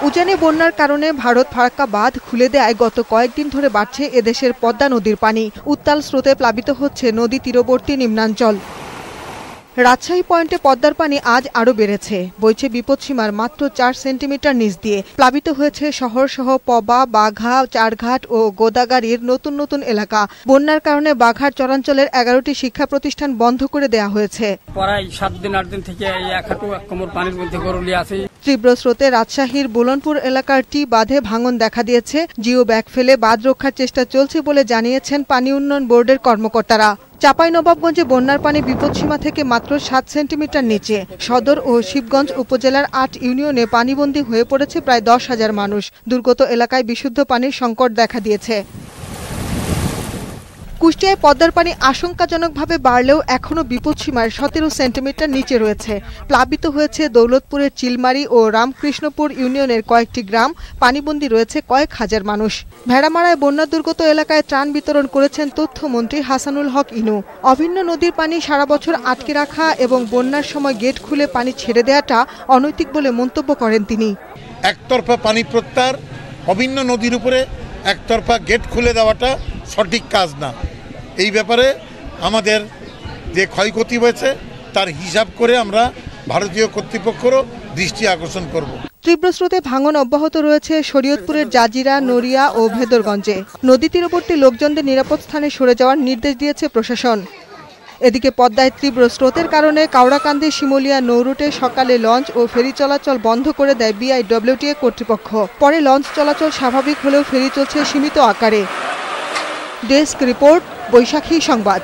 উজানে বন্যার কারণে ভারত ফারাক্কা বাঁধ খুলে দেয় গত কয়েকদিন ধরে বাড়ছে এদেশের পদ্মা নদীর পানি। উত্তাল স্রোতে প্লাবিত হচ্ছে নদী তীরবর্তী নিম্নাঞ্চল। রাজশাহী পয়েন্টে পদ্মার পানি আজ আরও বেড়েছে, বইছে বিপদসীমার মাত্র 4 সেন্টিমিটার নিচ দিয়ে। প্লাবিত হয়েছে শহরসহ পবা, বাঘা, চারঘাট ও গোদাগাড়ির নতুন নতুন এলাকা। বন্যার কারণে বাঘার চরাঞ্চলের 11টি শিক্ষা প্রতিষ্ঠান বন্ধ করে দেওয়া হয়েছে। প্রায় 7 দিন 8 দিন থেকে এই এক হাঁটু এক কোমর পানির মধ্যে গরুলি আছে। তীব্র স্রোতে রাজশাহীর বুলনপুর এলাকার টি বাঁধে ভাঙন দেখা দিয়েছে। জিও ব্যাগ ফেলে বাঁধ রক্ষার চেষ্টা চলছে বলে জানিয়েছেন পানি উন্নয়ন বোর্ডের কর্মকর্তারা। চাঁপাইনবাবগঞ্জে বন্যার পানি বিপদসীমা থেকে মাত্র 7 সেন্টিমিটার নিচে। সদর ও শিবগঞ্জ উপজেলার 8 ইউনিয়নে পানিবন্দী হয়ে পড়েছে প্রায় 10,000 মানুষ। দুর্গত এলাকায় বিশুদ্ধ পানির সংকট দেখা দিয়েছে। কুষ্টিয়ায় পদ্মার পানি আশঙ্কাজনকভাবে বাড়লেও এখনও বিপদসীমার 17 সেন্টিমিটার নিচে রয়েছে। প্লাবিত হয়েছে দৌলতপুরের চিলমারি ও রামকৃষ্ণপুর ইউনিয়নের কয়েকটি গ্রাম। পানিবন্দী রয়েছে কয়েক হাজার মানুষ। ভেড়ামারায় বন্যা দুর্গত এলাকায় ত্রাণ বিতরণ করেছেন তথ্যমন্ত্রী হাসানুল হক ইনু। অভিন্ন নদীর পানি সারা বছর আটকে রাখা এবং বন্যার সময় গেট খুলে পানি ছেড়ে দেওয়াটা অনৈতিক বলে মন্তব্য করেন তিনি। একতরফা পানি প্রত্যাহার, অভিন্ন নদীর উপরে একতরফা গেট খুলে দেওয়াটা সঠিক কাজ না। এই ব্যাপারে আমাদের যে ক্ষয়ক্ষতি হয়েছে তার হিসাব করে আমরা ভারতীয় কর্তৃপক্ষেরও দৃষ্টি আকর্ষণ করব। তীব্র স্রোতে ভাঙন অব্যাহত রয়েছে শরীয়তপুরের জাজিরা, নড়িয়া ও ভেদরগঞ্জে। নদী তীরবর্তী লোকজনদের নিরাপদ স্থানে সরে যাওয়ার নির্দেশ দিয়েছে প্রশাসন। এদিকে পদ্মায় তীব্র স্রোতের কারণে কাওড়াকান্দি শিমুলিয়া নৌরুটে সকালে লঞ্চ ও ফেরি চলাচল বন্ধ করে দেয় বিআইডব্লিউটিএ কর্তৃপক্ষ। পরে লঞ্চ চলাচল স্বাভাবিক হলেও ফেরি চলছে সীমিত আকারে। ডেস্ক রিপোর্ট, বৈশাখী সংবাদ।